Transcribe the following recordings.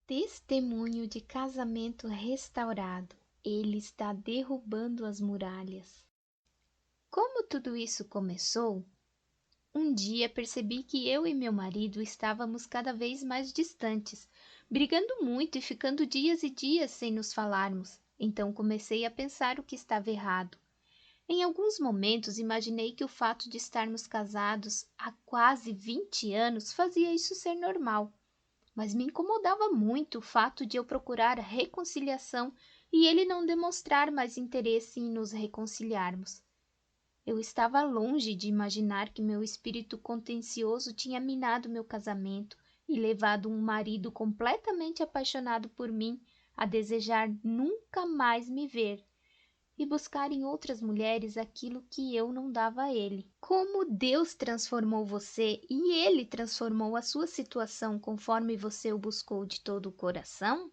Testemunho de casamento restaurado. Ele está derrubando as muralhas. Como tudo isso começou? Um dia percebi que eu e meu marido estávamos cada vez mais distantes, brigando muito e ficando dias e dias sem nos falarmos. Então comecei a pensar o que estava errado. Em alguns momentos imaginei que o fato de estarmos casados há quase 20 anos fazia isso ser normal. Mas me incomodava muito o fato de eu procurar a reconciliação e ele não demonstrar mais interesse em nos reconciliarmos. Eu estava longe de imaginar que meu espírito contencioso tinha minado meu casamento e levado um marido completamente apaixonado por mim a desejar nunca mais me ver e buscar em outras mulheres aquilo que eu não dava a ele. Como Deus transformou você e Ele transformou a sua situação conforme você o buscou de todo o coração?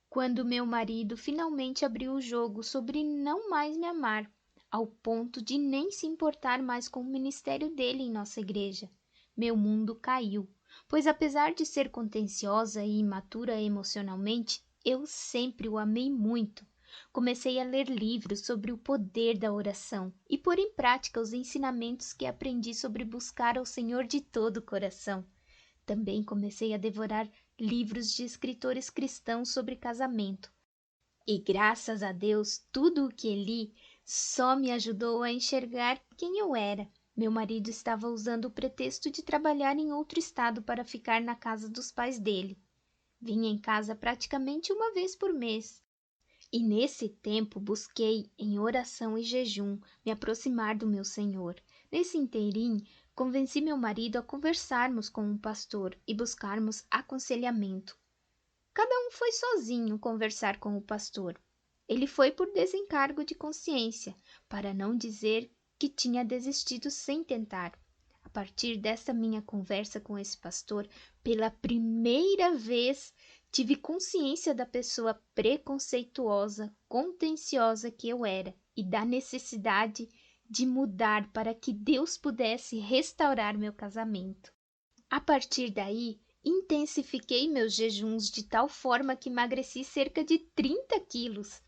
Quando meu marido finalmente abriu o jogo sobre não mais me amar, ao ponto de nem se importar mais com o ministério dele em nossa igreja, meu mundo caiu, pois apesar de ser contenciosa e imatura emocionalmente, eu sempre o amei muito. Comecei a ler livros sobre o poder da oração e pôr em prática os ensinamentos que aprendi sobre buscar ao Senhor de todo o coração. Também comecei a devorar livros de escritores cristãos sobre casamento. E graças a Deus, tudo o que li só me ajudou a enxergar quem eu era. Meu marido estava usando o pretexto de trabalhar em outro estado para ficar na casa dos pais dele. Vinha em casa praticamente uma vez por mês. E nesse tempo busquei, em oração e jejum, me aproximar do meu Senhor. Nesse inteirinho, convenci meu marido a conversarmos com um pastor e buscarmos aconselhamento. Cada um foi sozinho conversar com o pastor. Ele foi por desencargo de consciência, para não dizer que tinha desistido sem tentar. A partir dessa minha conversa com esse pastor, pela primeira vez tive consciência da pessoa preconceituosa, contenciosa que eu era e da necessidade de mudar para que Deus pudesse restaurar meu casamento. A partir daí, intensifiquei meus jejuns de tal forma que emagreci cerca de 30 quilos.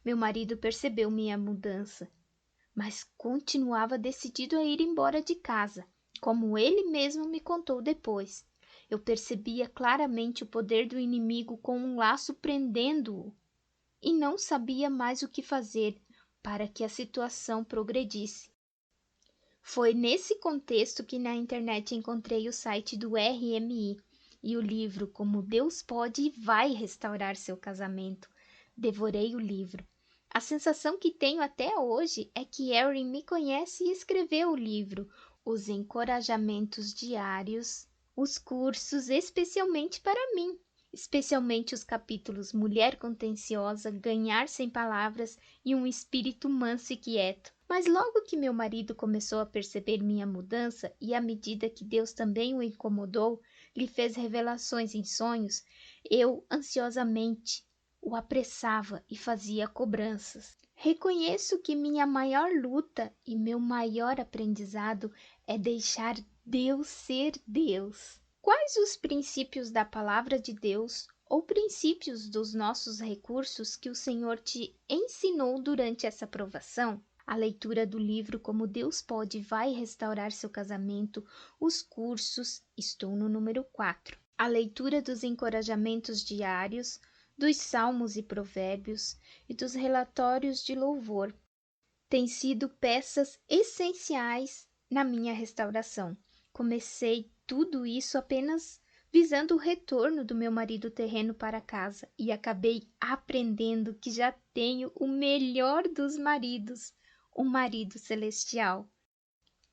Meu marido percebeu minha mudança, mas continuava decidido a ir embora de casa, como ele mesmo me contou depois. Eu percebia claramente o poder do inimigo com um laço prendendo-o e não sabia mais o que fazer para que a situação progredisse. Foi nesse contexto que na internet encontrei o site do RMI e o livro Como Deus Pode e Vai Restaurar Seu Casamento. Devorei o livro. A sensação que tenho até hoje é que Erin me conhece e escreveu o livro, os encorajamentos diários, os cursos especialmente para mim, especialmente os capítulos Mulher Contenciosa, Ganhar Sem Palavras e Um Espírito Manso e Quieto. Mas logo que meu marido começou a perceber minha mudança e à medida que Deus também o incomodou, lhe fez revelações em sonhos, eu ansiosamente o apressava e fazia cobranças. Reconheço que minha maior luta e meu maior aprendizado é deixar Deus ser Deus. Quais os princípios da palavra de Deus ou princípios dos nossos recursos que o Senhor te ensinou durante essa provação? A leitura do livro Como Deus Pode e Vai Restaurar Seu Casamento, os cursos, estou no número 4. A leitura dos encorajamentos diários, dos salmos e provérbios e dos relatórios de louvor têm sido peças essenciais na minha restauração. Comecei tudo isso apenas visando o retorno do meu marido terreno para casa e acabei aprendendo que já tenho o melhor dos maridos, o marido celestial,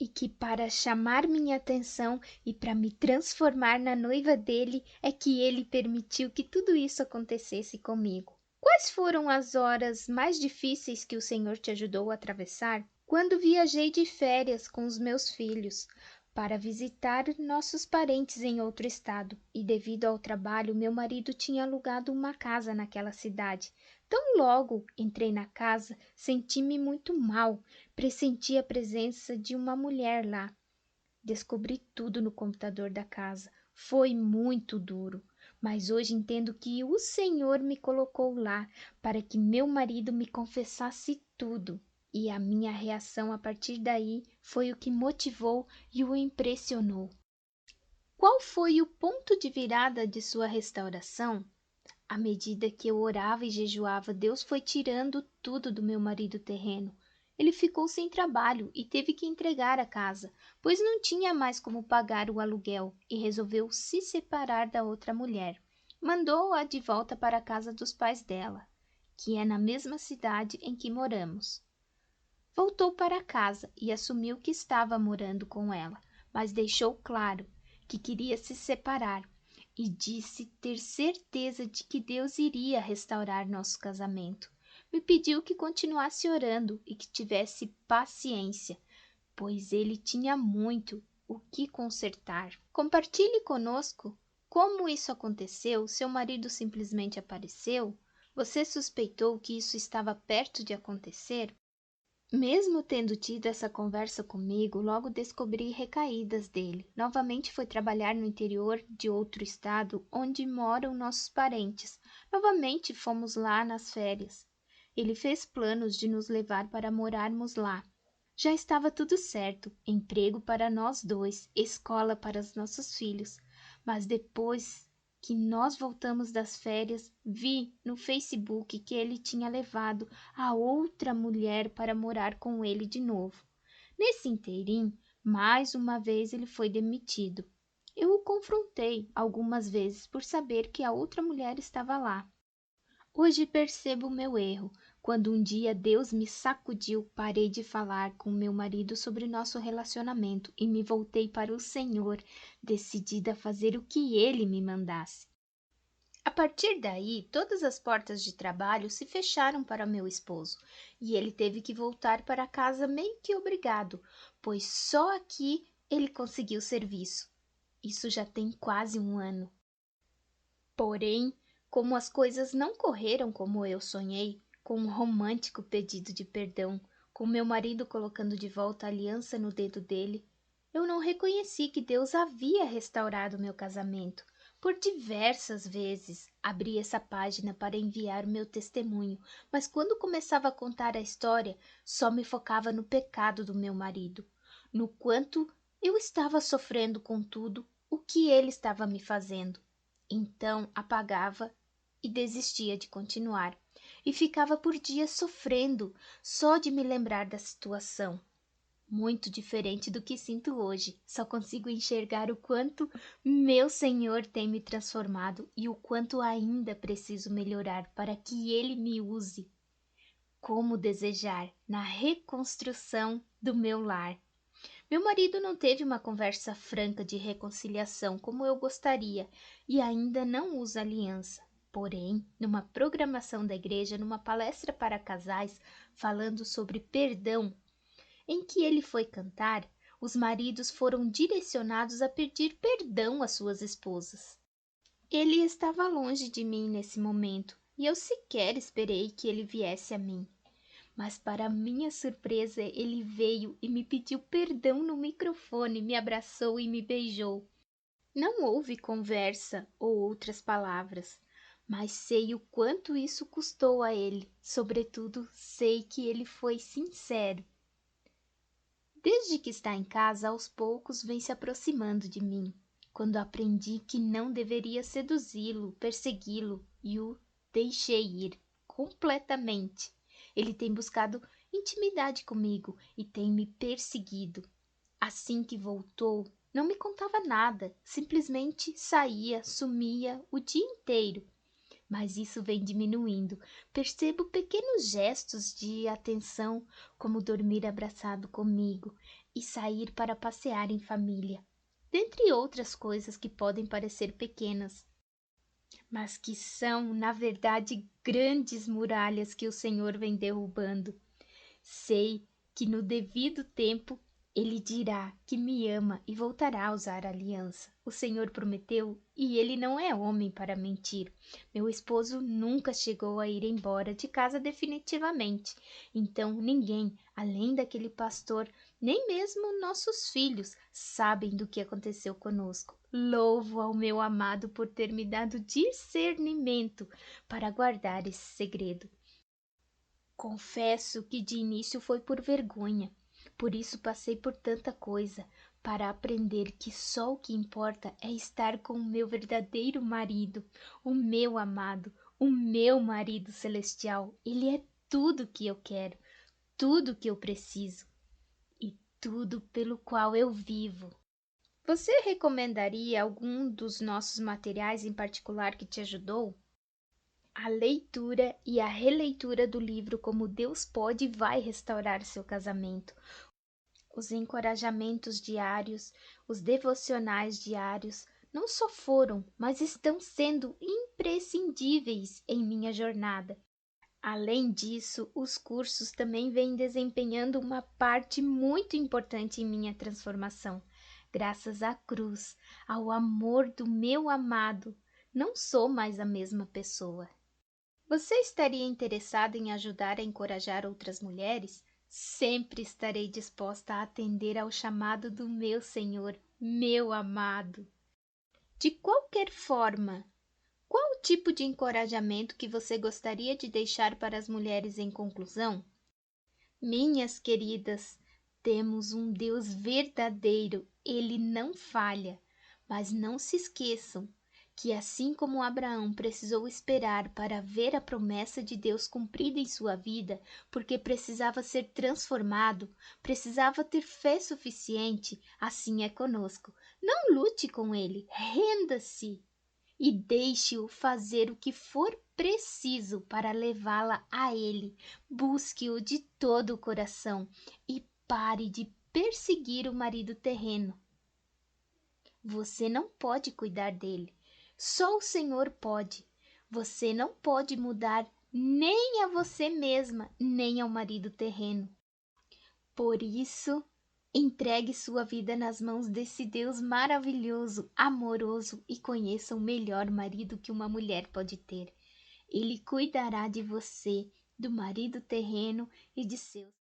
e que para chamar minha atenção e para me transformar na noiva dele é que ele permitiu que tudo isso acontecesse comigo. Quais foram as horas mais difíceis que o Senhor te ajudou a atravessar? Quando viajei de férias com os meus filhos para visitar nossos parentes em outro estado, e devido ao trabalho, meu marido tinha alugado uma casa naquela cidade. Tão logo entrei na casa, senti-me muito mal, pressenti a presença de uma mulher lá. Descobri tudo no computador da casa. Foi muito duro, Mas hoje entendo que o Senhor me colocou lá para que meu marido me confessasse tudo. E a minha reação a partir daí foi o que motivou e o impressionou. Qual foi o ponto de virada de sua restauração? À medida que eu orava e jejuava, Deus foi tirando tudo do meu marido terreno. Ele ficou sem trabalho e teve que entregar a casa, pois não tinha mais como pagar o aluguel e resolveu se separar da outra mulher. Mandou-a de volta para a casa dos pais dela, que é na mesma cidade em que moramos. Voltou para casa e assumiu que estava morando com ela, mas deixou claro que queria se separar e disse ter certeza de que Deus iria restaurar nosso casamento. Me pediu que continuasse orando e que tivesse paciência, pois ele tinha muito o que consertar. Compartilhe conosco como isso aconteceu. Seu marido simplesmente apareceu? Você suspeitou que isso estava perto de acontecer? Mesmo tendo tido essa conversa comigo, logo descobri recaídas dele. Novamente foi trabalhar no interior de outro estado, onde moram nossos parentes. Novamente fomos lá nas férias. Ele fez planos de nos levar para morarmos lá. Já estava tudo certo, emprego para nós dois, escola para os nossos filhos. Mas depois que nós voltamos das férias, vi no Facebook que ele tinha levado a outra mulher para morar com ele de novo. Nesse inteirinho, mais uma vez ele foi demitido. Eu o confrontei algumas vezes por saber que a outra mulher estava lá. Hoje percebo o meu erro. Quando um dia Deus me sacudiu, parei de falar com meu marido sobre nosso relacionamento e me voltei para o Senhor, decidida a fazer o que Ele me mandasse. A partir daí, todas as portas de trabalho se fecharam para meu esposo e ele teve que voltar para casa meio que obrigado, pois só aqui ele conseguiu serviço. Isso já tem quase um ano. Porém, como as coisas não correram como eu sonhei, com um romântico pedido de perdão, com meu marido colocando de volta a aliança no dedo dele, eu não reconheci que Deus havia restaurado meu casamento. Por diversas vezes abri essa página para enviar meu testemunho, mas quando começava a contar a história, só me focava no pecado do meu marido, no quanto eu estava sofrendo com tudo o que ele estava me fazendo. Então apagava e desistia de continuar, e ficava por dias sofrendo só de me lembrar da situação. Muito diferente do que sinto hoje. Só consigo enxergar o quanto meu Senhor tem me transformado e o quanto ainda preciso melhorar para que Ele me use. Como desejar na reconstrução do meu lar. Meu marido não teve uma conversa franca de reconciliação como eu gostaria e ainda não usa aliança. Porém, numa programação da igreja, numa palestra para casais falando sobre perdão, em que ele foi cantar, os maridos foram direcionados a pedir perdão às suas esposas. Ele estava longe de mim nesse momento e eu sequer esperei que ele viesse a mim. Mas, para minha surpresa, ele veio e me pediu perdão no microfone, me abraçou e me beijou. Não houve conversa ou outras palavras, mas sei o quanto isso custou a ele. Sobretudo, sei que ele foi sincero. Desde que está em casa, aos poucos vem se aproximando de mim. Quando aprendi que não deveria seduzi-lo, persegui-lo e o deixei ir completamente. Ele tem buscado intimidade comigo e tem me perseguido. Assim que voltou, não me contava nada, simplesmente saía, sumia o dia inteiro. Mas isso vem diminuindo. Percebo pequenos gestos de atenção, como dormir abraçado comigo e sair para passear em família, dentre outras coisas que podem parecer pequenas, mas que são, na verdade, grandes muralhas que o Senhor vem derrubando. Sei que no devido tempo ele dirá que me ama e voltará a usar a aliança. O Senhor prometeu e ele não é homem para mentir. Meu esposo nunca chegou a ir embora de casa definitivamente. Então ninguém, além daquele pastor, Nem mesmo nossos filhos sabem do que aconteceu conosco. Louvo ao meu amado por ter me dado discernimento para guardar esse segredo. Confesso que de início foi por vergonha, por isso passei por tanta coisa, para aprender que só o que importa é estar com o meu verdadeiro marido, o meu amado, o meu marido celestial. Ele é tudo que eu quero, tudo que eu preciso e tudo pelo qual eu vivo. Você recomendaria algum dos nossos materiais em particular que te ajudou? A leitura e a releitura do livro Como Deus Pode e Vai Restaurar Seu Casamento, os encorajamentos diários, os devocionais diários, não só foram, mas estão sendo imprescindíveis em minha jornada. Além disso, os cursos também vêm desempenhando uma parte muito importante em minha transformação. Graças à cruz, ao amor do meu amado, não sou mais a mesma pessoa. Você estaria interessado em ajudar a encorajar outras mulheres? Sempre estarei disposta a atender ao chamado do meu Senhor, meu amado. De qualquer forma, qual o tipo de encorajamento que você gostaria de deixar para as mulheres em conclusão? Minhas queridas, temos um Deus verdadeiro, ele não falha. Mas não se esqueçam que, assim como Abraão precisou esperar para ver a promessa de Deus cumprida em sua vida, porque precisava ser transformado, precisava ter fé suficiente, assim é conosco. Não lute com ele, renda-se e deixe-o fazer o que for preciso para levá-la a ele. Busque-o de todo o coração e pare de perseguir o marido terreno. Você não pode cuidar dele. Só o Senhor pode. Você não pode mudar nem a você mesma, nem ao marido terreno. Por isso, entregue sua vida nas mãos desse Deus maravilhoso, amoroso e conheça o melhor marido que uma mulher pode ter. Ele cuidará de você, do marido terreno e de seus